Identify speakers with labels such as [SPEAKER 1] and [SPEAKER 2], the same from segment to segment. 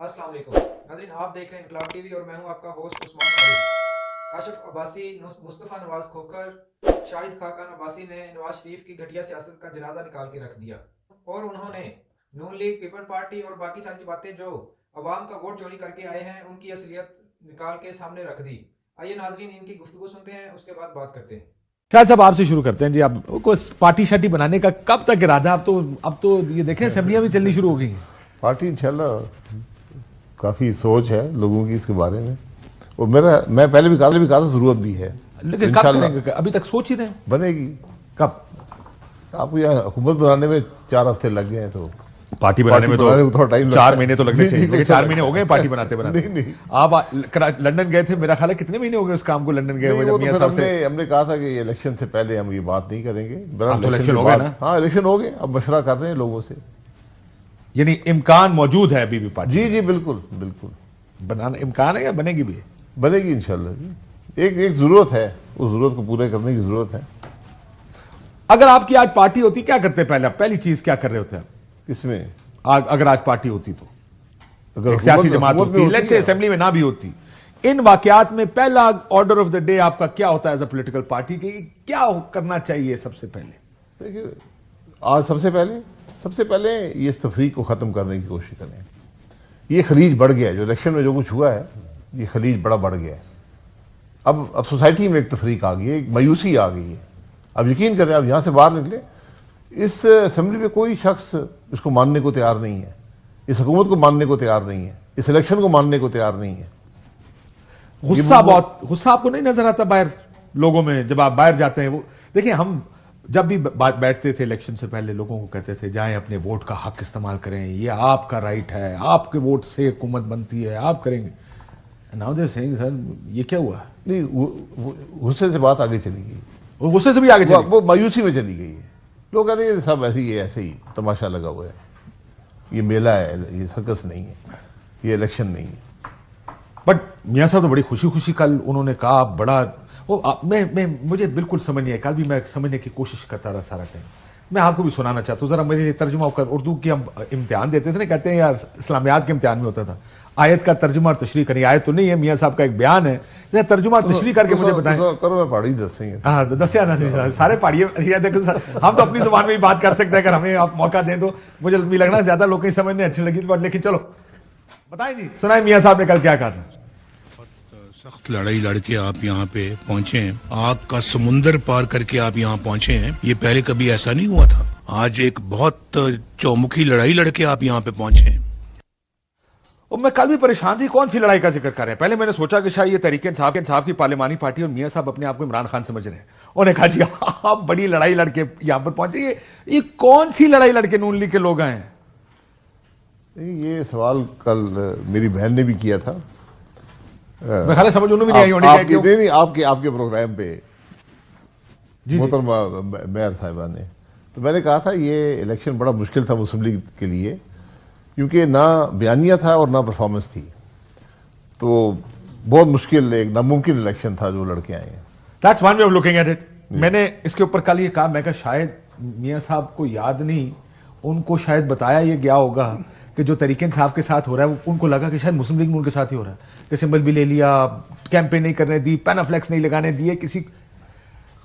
[SPEAKER 1] अस्सलाम वालेकुम नाज़रीन, आप देख रहे हैं इनकलाब टीवी और मैं हूं आपका होस्ट उस्मान हारिस। काशिफ अब्बासी, मुस्तफ़ा नवाज़ खोखर, शाहिद खाकान अब्बासी ने नवाज शरीफ की घटिया सियासत का जनाजा निकाल के रख दिया और उन्होंने नून लीग, पीपल पार्टी और बाकी सारी बातें जो अवाम का वोट चोरी करके आए हैं उनकी असलियत निकाल के सामने रख दी। आइए नाज़रीन, इनकी गुफ्तगू सुनते हैं, उसके बाद बात करते हैं।
[SPEAKER 2] क्या साहब आपसे शुरू करते हैं जी। आप को पार्टी शार्टी बनाने का कब तक इरादा? अब तो ये देखें असेंबलियां भी चलनी शुरू हो गई हैं।
[SPEAKER 3] पार्टी इंशाल्लाह काफी सोच है लोगों की इसके बारे में, और मैं पहले भी कहा था जरूरत भी है,
[SPEAKER 2] लेकिन कब करेंगे? अभी तक सोच ही रहे हैं।
[SPEAKER 3] बनेगी
[SPEAKER 2] कब?
[SPEAKER 3] आपको यहाँ हुकूमत बनाने में 4 हफ्ते लग गए हैं, तो
[SPEAKER 2] पार्टी बनाने में तो
[SPEAKER 3] थोड़ा टाइम
[SPEAKER 2] 4 महीने तो लगने चाहिए, लेकिन 4 महीने हो गए पार्टी बनाते बनाते।
[SPEAKER 3] नहीं।
[SPEAKER 2] आप लंदन गए थे, मेरा ख्याल है कितने महीने हो गए उस काम को लंदन गए हुए? जब मियां साहब से
[SPEAKER 3] हमने कहा था कि इलेक्शन से पहले हम ये बात नहीं करेंगे।
[SPEAKER 2] अब तो इलेक्शन हो गए ना?
[SPEAKER 3] हाँ, इलेक्शन हो गए, अब मशवरा कर रहे हैं लोगों से।
[SPEAKER 2] यानी इम्कान मौजूद है अभी भी पार्टी?
[SPEAKER 3] जी बिल्कुल बिल्कुल
[SPEAKER 2] बनाना इम्कान है या बनेगी भी?
[SPEAKER 3] बनेगी इंशाल्लाह। एक जरूरत है, उस जरूरत को पूरे करने की जरूरत है।
[SPEAKER 2] अगर आपकी आज पार्टी होती क्या करते? पहली चीज क्या कर रहे होते आप?
[SPEAKER 3] किसमें?
[SPEAKER 2] अगर आज पार्टी होती तो
[SPEAKER 3] अगर
[SPEAKER 2] एक सियासी जमात होती, लेट्स से असेंबली में ना भी होती, इन वाकयात में पहला ऑर्डर ऑफ द डे आपका क्या होता है एज अ पॉलिटिकल पार्टी की? क्या करना चाहिए सबसे पहले?
[SPEAKER 3] देखिए, आज सबसे पहले ये तफरीक को खत्म करने की कोशिश करें। ये खलीज बढ़ गया है, जो इलेक्शन में जो कुछ हुआ है, ये खलीज बड़ा बढ़ गया है। अब सोसाइटी में एक तफरीक आ गई है, एक मायूसी आ गई है। अब यकीन करें, आप यहां से बाहर निकले, इस असेंबली में कोई शख्स इसको मानने को तैयार नहीं है, इस हुकूमत को मानने को तैयार नहीं है, इस इलेक्शन को मानने को तैयार नहीं है।
[SPEAKER 2] गुस्सा आपको नहीं नजर आता बाहर लोगों में जब आप बाहर जाते हैं? वो देखिए, हम जब भी बैठते थे इलेक्शन से पहले, लोगों को कहते थे जाएं अपने वोट का हक इस्तेमाल करें, ये आपका राइट है, आपके वोट से हुकूमत बनती है, आप करेंगे। नाउ दे सेइंग सर ये क्या हुआ?
[SPEAKER 3] नहीं, गुस्से से बात आगे चली गई,
[SPEAKER 2] वो गुस्से से भी आगे चली,
[SPEAKER 3] वो मायूसी में चली गई है। लोग कहते हैं सब ऐसे ही तमाशा लगा हुआ है, ये मेला है, ये सर्कस नहीं है, ये इलेक्शन नहीं है।
[SPEAKER 2] बट मियां साहब तो बड़ी खुशी खुशी कल उन्होंने कहा, बड़ा मुझे बिल्कुल समझ नहीं आया। कल भी मैं समझने की कोशिश करता रहा सारा टाइम। मैं आपको भी सुनाना चाहता हूँ, जरा मेरे लिए तर्जुमा कर। उर्दू की हम इम्तिहान देते थे ना, कहते हैं यार इस्लामियात के इम्तिहान में होता था, आयत का तर्जुमा और तशरीह करें। आयत तो नहीं है, मियां साहब का एक बयान है, जरा तर्जुमा और तशरीह करके मुझे बताएं।
[SPEAKER 3] करो, मैं पहाड़ी दसेंगे।
[SPEAKER 2] हाँ, दसिया ना सारे पढ़िए। देखो हम तो अपनी जुबान में भी बात कर सकते हैं, अगर हमें आप मौका दें तो। मुझे भी लगना ज्यादा लोग की समझने अच्छी लगी, लेकिन चलो बताएं जी, सुनाए मियां साहब ने कल क्या कहा था।
[SPEAKER 4] सख्त लड़ाई लड़के आप यहाँ पे पहुंचे हैं, आग का समुंदर पार करके आप यहाँ पहुंचे हैं, ये पहले कभी ऐसा नहीं हुआ था। आज एक बहुत चौमुखी लड़ाई लड़के आप यहाँ पे पहुंचे हैं।
[SPEAKER 2] और मैं कल भी परेशान थी, कौन सी लड़ाई का जिक्र कर रहे हैं? पहले मैंने सोचा कि शायद ये तहरीक इंसाफ की पार्लिमानी पार्टी और मियां साहब अपने आप को इमरान खान समझ रहे हैं। उन्होंने कहा जी आप बड़ी लड़ाई लड़के यहाँ पर पहुंचे, ये कौन सी लड़ाई लड़के नून लीग के लोग आए हैं?
[SPEAKER 3] ये सवाल कल मेरी बहन ने भी किया था।
[SPEAKER 2] मैं ख्याल समझ उन्होंने भी नहीं आई होनी
[SPEAKER 3] नहीं, आपके प्रोग्राम पे मोहतरमा मेयर साहिबा ने, तो मैंने कहा था ये इलेक्शन बड़ा मुश्किल था मुस्लिम लीग के लिए, क्योंकि ना बयानिया था और ना परफॉर्मेंस थी, तो बहुत मुश्किल, एक नामुमकिन इलेक्शन था जो लड़के आए हैं।
[SPEAKER 2] That's one way of looking at it. मैंने इसके ऊपर कल ये कहा, मैं कहा शायद मियां साहब को याद नहीं, उनको शायद बताया ये गया होगा कि जो तरीके इंसाफ के साथ हो रहा है, उनको लगा कि शायद मुस्लिम लीग में उनके साथ ही हो रहा है, कि सिंबल भी ले लिया, कैंपेन नहीं करने दी, पैनाफ्लेक्स नहीं लगाने दिए किसी।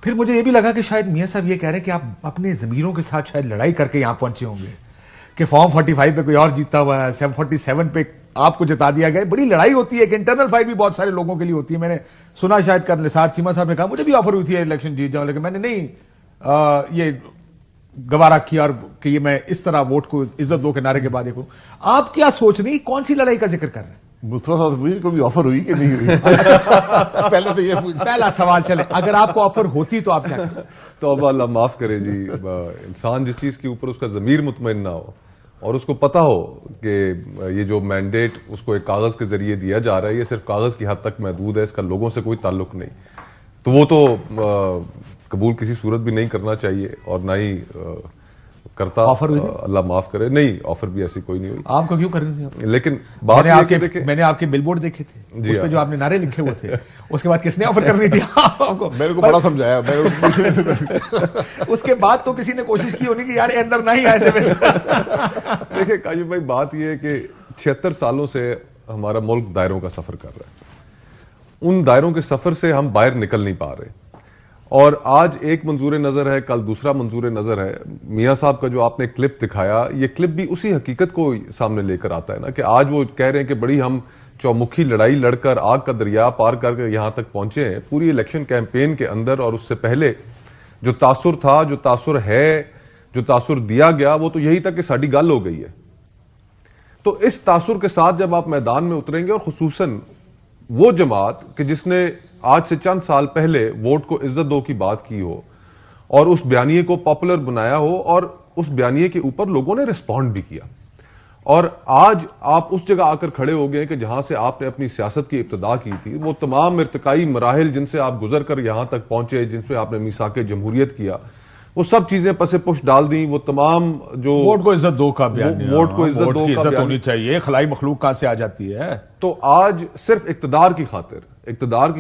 [SPEAKER 2] फिर मुझे ये भी लगा कि शायद मियां साहब ये कह रहे हैं कि आप अपने जमीरों के साथ शायद लड़ाई करके यहां पहुंचे होंगे, कि फॉर्म 45 पे कोई और जीता हुआ है, 47 पे आपको जिता दिया गया। बड़ी लड़ाई होती है, एक इंटरनल फाइट भी बहुत सारे लोगों के लिए होती है। मैंने सुना शायद कर निसार चीमा साहब ने कहा मुझे भी ऑफर हुई थी इलेक्शन जीत जाऊं, लेकिन मैंने नहीं ये गवारा किया, और कि ये मैं इस तरह वोट को इज्जत दो के नारे के बाद देखो। आप क्या सोच रही, कौन सी लड़ाई का जिक्र कर रहे हैं?
[SPEAKER 3] मुस्तफा साहब मुझे कोई ऑफर हुई कि नहीं हुई? पहले तो ये
[SPEAKER 2] पहला सवाल चले, अगर आपको ऑफर होती तो आप क्या करते?
[SPEAKER 5] तो अब अल्लाह माफ करे जी, इंसान जिस चीज के ऊपर उसका जमीर मुतमईन ना हो और उसको पता हो कि ये जो मैंडेट उसको एक कागज के जरिए दिया जा रहा है, ये सिर्फ कागज की हद तक महदूद है, इसका लोगों से कोई ताल्लुक नहीं, तो वो तो कबूल किसी सूरत भी नहीं करना चाहिए, और ना ही करता।
[SPEAKER 2] ऑफर हुई थी?
[SPEAKER 5] अल्लाह माफ करे, नहीं ऑफर भी ऐसी कोई नहीं हुई।
[SPEAKER 2] आपको क्यों कर रही थी?
[SPEAKER 5] लेकिन बात
[SPEAKER 2] मैंने आपके बिलबोर्ड देखे थे, उस पे जो आपने नारे लिखे हुए थे, उसके बाद किसने ऑफर करनी थी आपको?
[SPEAKER 3] मेरे को बड़ा समझाया।
[SPEAKER 2] उसके बाद तो किसी ने कोशिश की होनी कि यार अंदर नहीं आए थे।
[SPEAKER 5] देखिए काजी भाई, बात यह है कि 76 सालों से हमारा मुल्क दायरों का सफर कर रहा है। उन दायरों के सफर से हम बाहर निकल नहीं पा रहे, और आज एक मंजूर नजर है, कल दूसरा मंजूर नजर है। मियां साहब का जो आपने क्लिप दिखाया, ये क्लिप भी उसी हकीकत को सामने लेकर आता है ना, कि आज वो कह रहे हैं कि बड़ी हम चौमुखी लड़ाई लड़कर आग का दरिया पार करके यहां तक पहुंचे हैं। पूरी इलेक्शन कैंपेन के अंदर और उससे पहले जो तासुर था, जो तासुर है, जो तासुर दिया गया, वो तो यही था कि साड़ी गल हो गई है। तो इस तासुर के साथ जब आप मैदान में उतरेंगे, और खुसूसन वो जमात कि जिसने आज से चंद साल पहले वोट को इज्जत दो की बात की हो और उस बयानिए को पॉपुलर बनाया हो, और उस बयानिए के ऊपर लोगों ने रिस्पॉन्ड भी किया, और आज आप उस जगह आकर खड़े हो गए कि जहां से आपने अपनी सियासत की इब्तिदा की थी, वो तमाम इर्तिकाई मराहिल जिनसे आप गुजर कर यहां तक पहुंचे, जिनसे आपने मीसाके जमहूरियत किया, वो सब चीजें पसे पुश डाल दी। वो तमाम जो
[SPEAKER 2] वोट को इज्जत दो का बयान,
[SPEAKER 5] वोट को इज्जत
[SPEAKER 2] वोट
[SPEAKER 5] दो
[SPEAKER 2] की
[SPEAKER 5] का
[SPEAKER 2] इज्जत
[SPEAKER 5] बयान,
[SPEAKER 2] होनी चाहिए, खलाई मखलूक कहां से आ जाती है।
[SPEAKER 5] तो आज सिर्फ इक्तदार की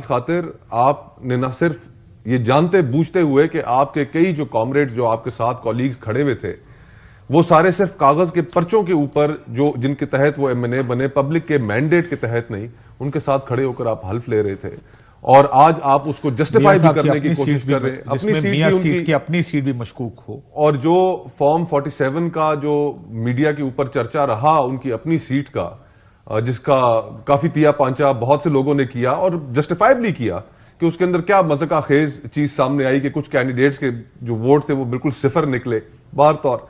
[SPEAKER 5] खातिर आपने न सिर्फ ये जानते बूझते हुए कि आपके कई जो कॉमरेड, जो आपके साथ कॉलीग्स खड़े हुए थे, वो सारे सिर्फ कागज के पर्चों के ऊपर, जो जिनके तहत वो एमएनए बने, पब्लिक के मैंडेट के तहत नहीं, उनके साथ खड़े होकर आप हल्फ ले रहे थे, और आज आप उसको जस्टिफाई भी करने की कोशिश कर रहे हैं। अपनी सीट की
[SPEAKER 2] अपनी सीट भी मशकूक हो,
[SPEAKER 5] और जो फॉर्म 47 का जो मीडिया के ऊपर चर्चा रहा उनकी अपनी सीट का, जिसका काफी तिया पांचा बहुत से लोगों ने किया और जस्टिफाइबली किया कि उसके अंदर क्या मज़ाक़ खेज चीज सामने आई कि कुछ कैंडिडेट्स के जो वोट थे वो बिल्कुल सिफर निकले बार तौर।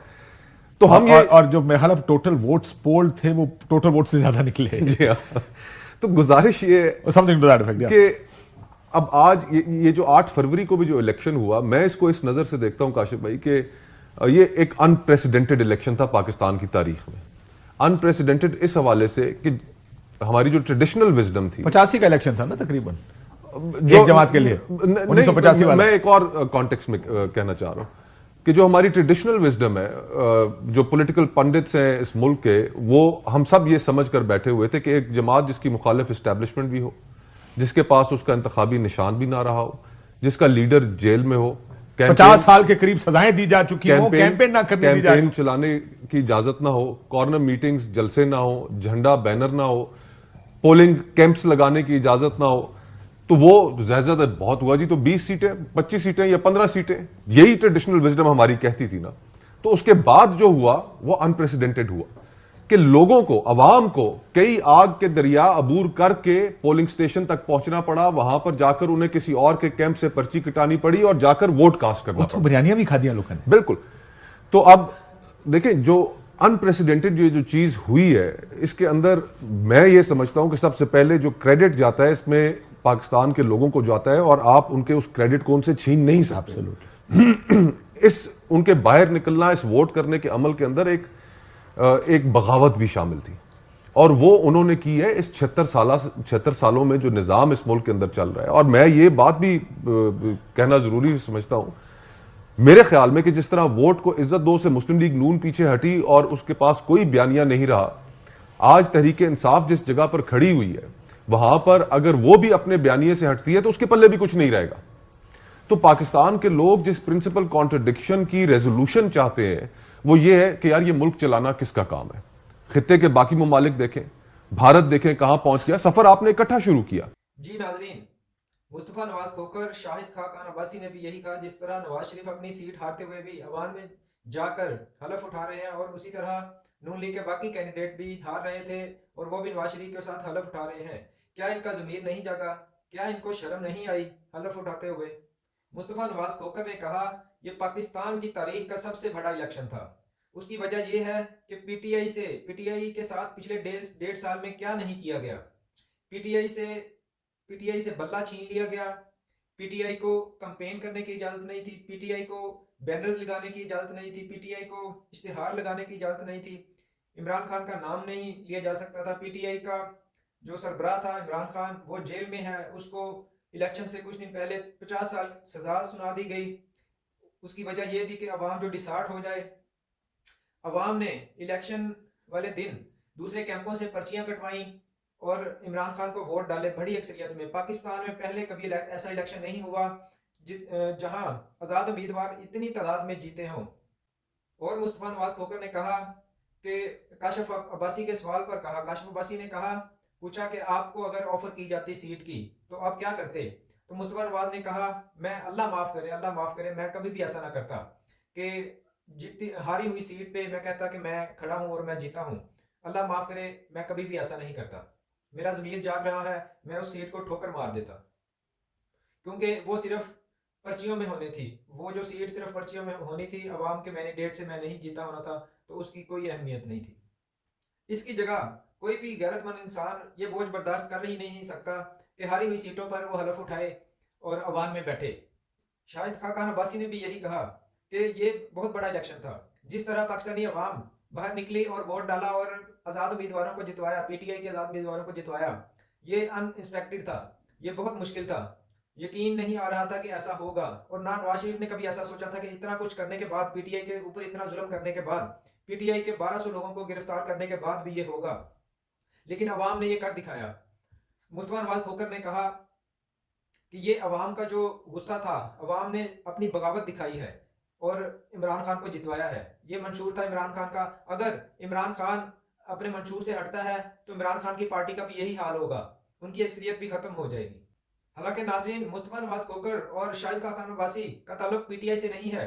[SPEAKER 5] तो हम
[SPEAKER 2] और जो मेरे ख्याल टोटल वोट्स पोल थे वो टोटल वोट से ज्यादा निकले।
[SPEAKER 5] जी हाँ। तो गुजारिश ये
[SPEAKER 2] समथिंग टू दैट इफेक्ट
[SPEAKER 5] कि अब आज ये जो 8 फरवरी को भी जो इलेक्शन हुआ, मैं इसको इस नजर से देखता हूं काशिफ भाई कि ये एक अनप्रेसिडेंटेड इलेक्शन था पाकिस्तान की तारीख में। अनप्रेसिडेंटेड इस हवाले से कि हमारी जो ट्रेडिशनल विजडम थी,
[SPEAKER 2] 85 का इलेक्शन था ना तकरीबन, एक जमात के लिए 1985 वाला।
[SPEAKER 5] मैं एक और कॉन्टेक्स्ट में कहना चाह रहा हूं कि जो हमारी ट्रेडिशनल विजडम है, जो पॉलिटिकल पंडित्स हैं इस मुल्क के, वो हम सब ये समझ कर बैठे हुए थे कि एक जमात जिसकी मुखालिफ एस्टैब्लिशमेंट भी हो, जिसके पास उसका इंतखाबी निशान भी ना रहा हो, जिसका लीडर जेल में हो,
[SPEAKER 2] 50 साल के करीब सजाएं दी जा चुकी हो, कैंपेन ना करने दी जा
[SPEAKER 5] कैंपेन चलाने की इजाजत ना हो, कॉर्नर मीटिंग्स जलसे ना हो, झंडा बैनर ना हो, पोलिंग कैंप्स लगाने की इजाजत ना हो, तो वो ज्यादा बहुत हुआ जी, तो 20 सीटें, 25 सीटें या 15 सीटें, यही ट्रेडिशनल विजडम हमारी कहती थी ना। तो उसके बाद जो हुआ वो अनप्रेसिडेंटेड हुआ कि लोगों को, अवाम को कई आग के दरिया अबूर करके पोलिंग स्टेशन तक पहुंचना पड़ा, वहां पर जाकर उन्हें किसी और के कैंप से पर्ची कटानी पड़ी और जाकर वोट कास्ट करना पड़ा।
[SPEAKER 2] बिरयानियां भी खा दिया लोगों ने।
[SPEAKER 5] बिल्कुल। तो अब देखें, जो अनप्रेसिडेंटेड जो चीज हुई है, इसके अंदर मैं ये समझता हूं कि सबसे पहले जो क्रेडिट जाता है इसमें पाकिस्तान के लोगों को जाता है, और आप उनके उस क्रेडिट को उनसे छीन नहीं सकते। इस उनके बाहर निकलना, इस वोट करने के अमल के अंदर एक बगावत भी शामिल थी, और वो उन्होंने की है इस 76 सालों में जो निजाम इस मुल्क के अंदर चल रहा है। और मैं ये बात भी कहना जरूरी समझता हूं, मेरे ख्याल में, कि जिस तरह वोट को इज्जत दो से मुस्लिम लीग नून पीछे हटी और उसके पास कोई बयानिया नहीं रहा, आज तहरीक इंसाफ जिस जगह पर खड़ी हुई है, वहां पर अगर वो भी अपने बयानिए से हटती है तो उसके पल्ले भी कुछ नहीं रहेगा। तो पाकिस्तान के लोग जिस प्रिंसिपल कॉन्ट्रडिक्शन की रेजोल्यूशन चाहते हैं वो ये है कि यार ये मुल्क चलाना किसका काम है। खित्ते के बाकी ममालिक देखें, भारत देखें कहां पहुंच गया, सफर आपने इकट्ठा शुरू किया।
[SPEAKER 1] जी नाजरीन, मुस्तफा नवाज खोकर, शाहिद खाकान अब्बासी ने भी यही कहा, जिस तरह नवाज शरीफ अपनी सीट हारते हुए भी अवाम में जाकर हलफ उठा रहे हैं, और उसी तरह नून लीग के बाकी कैंडिडेट भी हार रहे थे और वो भी नवाज शरीफ के साथ हलफ उठा रहे हैं। क्या इनका ज़मीर नहीं जागा? क्या इनको शर्म नहीं आई हलफ उठाते हुए? मुस्तफा नवाज खोकर ने कहा, यह पाकिस्तान की तारीख का सबसे बड़ा इलेक्शन था। उसकी वजह यह है कि पीटीआई के साथ पिछले 1.5 साल में क्या नहीं किया गया। पीटीआई से बल्ला छीन लिया गया, पीटीआई को कैंपेन करने की इजाज़त नहीं थी, पीटीआई को बैनर्स लगाने की इजाज़त नहीं थी, पीटीआई को इश्तिहार लगाने की इजाज़त नहीं थी, इमरान खान का नाम नहीं लिया जा सकता था। पीटीआई का जो सरबराह था इमरान खान, वो जेल में है, उसको इलेक्शन से कुछ दिन पहले 50 साल सजा सुना दी गई। उसकी वजह यह थी कि अवाम जो डिसार्ट हो जाए। अवाम ने इलेक्शन वाले दिन दूसरे कैंपों से पर्चियां कटवाई और इमरान खान को वोट डाले बड़ी अक्सरियत में। पाकिस्तान में पहले कभी ऐसा इलेक्शन नहीं हुआ जहां आज़ाद उम्मीदवार इतनी तादाद में जीते हों। और मुस्तफा नवाज खोकर ने कहा کہ کاشف عباسی کے سوال پر کہا، کاشف عباسی نے کہا، پوچھا کہ آپ کو اگر آفر کی جاتی سیٹ کی تو آپ کیا کرتے؟ تو مصطفیٰ نواز نے کہا، میں اللہ معاف کرے میں کبھی بھی ایسا نہ کرتا کہ جتنی ہاری ہوئی سیٹ پہ میں کہتا کہ میں کھڑا ہوں اور میں جیتا ہوں. اللہ معاف کرے میں کبھی بھی ایسا نہیں کرتا. میرا ضمیر جاگ رہا ہے، میں اس سیٹ کو ٹھوکر مار دیتا، کیونکہ وہ صرف پرچیوں میں ہونی تھی. وہ جو سیٹ صرف پرچیوں میں ہونی تھی، عوام کے مینڈیٹ سے میں نہیں جیتا ہونا تھا، تو اس کی کوئی اہمیت نہیں تھی. اس کی جگہ کوئی بھی غیرت مند انسان یہ بوجھ برداشت کر ہی نہیں سکتا کہ ہاری ہوئی سیٹوں پر وہ حلف اٹھائے اور عوام میں بیٹھے. شاہد خاقان عباسی نے بھی یہی کہا کہ یہ بہت بڑا الیکشن تھا. جس طرح پاکستانی عوام باہر نکلی اور ووٹ ڈالا اور آزاد امیدواروں کو جتوایا، پی ٹی آئی کے آزاد امیدواروں کو جتوایا، یہ ان انسپیکٹڈ تھا، یہ بہت مشکل تھا. یقین نہیں آ رہا تھا کہ ایسا ہوگا، اور نہ نواز شریف نے کبھی ایسا سوچا تھا کہ اتنا کچھ کرنے کے بعد، پی ٹی آئی کے اوپر اتنا ظلم کرنے کے بعد، پی ٹی آئی کے 1200 لوگوں کو گرفتار کرنے کے بعد بھی یہ ہوگا. لیکن عوام نے یہ کر دکھایا. مصطفیٰ نواز کھوکر نے کہا کہ یہ عوام کا جو غصہ تھا، عوام نے اپنی بغاوت دکھائی ہے اور عمران خان کو جتوایا ہے. یہ منشور تھا عمران خان کا، اگر عمران خان اپنے منشور سے ہٹتا ہے تو عمران خان کی پارٹی کا بھی یہی حال ہوگا، ان کی اکثریت بھی ختم ہو جائے گی. حالانکہ ناظرین، مصطفیٰ نواز کھوکر اور شاہد خاقان عباسی کا تعلق پی ٹی آئی سے نہیں ہے.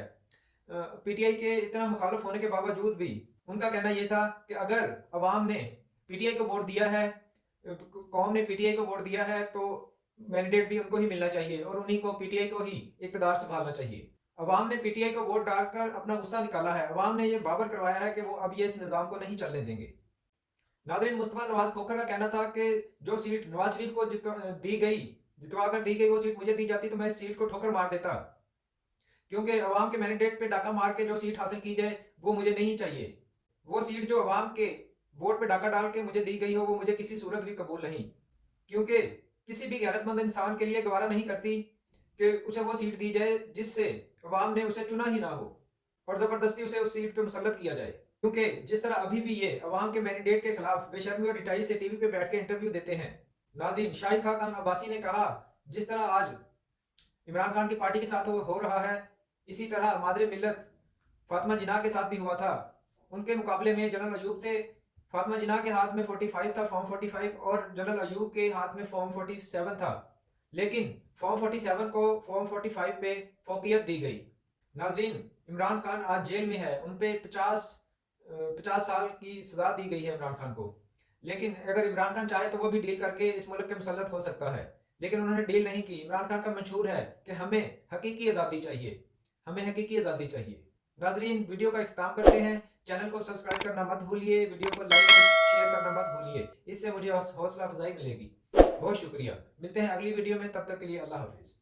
[SPEAKER 1] پی ٹی آئی کے اتنا مخالف ہونے کے باوجود بھی ان کا کہنا یہ تھا کہ اگر عوام نے پی ٹی آئی کو ووٹ دیا ہے، قوم نے پی ٹی آئی کو ووٹ دیا ہے، تو مینڈیٹ بھی ان کو ہی ملنا چاہیے اور انہی کو، پی ٹی آئی کو ہی اقتدار سنبھالنا چاہیے. عوام نے پی ٹی آئی کو ووٹ ڈال کر اپنا غصہ نکالا ہے. عوام نے یہ باور کروایا ہے کہ وہ اب یہ اس نظام کو نہیں چلنے دیں گے. ناظرین، مصطفیٰ نواز کھوکر کا کہنا تھا کہ جو سیٹ نواز شریف کو جتوا کر دی گئی، وہ سیٹ مجھے دی جاتی تو میں اس سیٹ کو ٹھوکر مار دیتا، کیونکہ عوام کے مینڈیٹ پہ ڈاکہ مار کے جو سیٹ حاصل کی جائے وہ مجھے نہیں چاہیے. وہ سیٹ جو عوام کے ووٹ پہ ڈاکہ ڈال کے مجھے دی گئی ہو، وہ مجھے کسی صورت بھی قبول نہیں، کیونکہ کسی بھی غیرت مند انسان کے لیے گوارا نہیں کرتی کہ اسے وہ سیٹ دی جائے جس سے عوام نے اسے چنا ہی نہ ہو اور زبردستی اسے اس سیٹ پہ مسلط کیا جائے. کیونکہ جس طرح ابھی بھی یہ عوام کے مینڈیٹ کے خلاف بے شرمی اور ڈٹائی سے ٹی وی پہ بیٹھ کے انٹرویو دیتے ہیں. ناظرین، شاہد خاقان عباسی نے کہا جس طرح آج عمران خان کی پارٹی کے ساتھ ہو رہا ہے، اسی طرح مادر ملت فاطمہ جناح کے ساتھ بھی ہوا تھا. ان کے مقابلے میں جنرل ایوب تھے. فاطمہ جناح کے ہاتھ میں 45 تھا، فارم 45، اور جنرل ایوب کے ہاتھ میں فارم 47 تھا. لیکن فارم 47 کو فارم 45 پہ فوقیت دی گئی. ناظرین، عمران خان آج جیل میں ہے. ان پہ 50 سال کی سزا دی گئی ہے عمران خان کو. لیکن اگر عمران خان چاہے تو وہ بھی ڈیل کر کے اس ملک کے مسلط ہو سکتا ہے، لیکن انہوں نے ڈیل نہیں کی. عمران خان کا منشور ہے کہ ہمیں حقیقی آزادی چاہیے، ہمیں حقیقی آزادی چاہیے. ناظرین، ویڈیو کا اختتام کرتے ہیں. چینل کو سبسکرائب کرنا مت بھولیے، ویڈیو کو لائک اور شیئر کرنا مت بھولیے، اس سے مجھے حوصلہ افزائی ملے گی. بہت شکریہ. ملتے ہیں اگلی ویڈیو میں، تب تک کے لیے اللہ حافظ.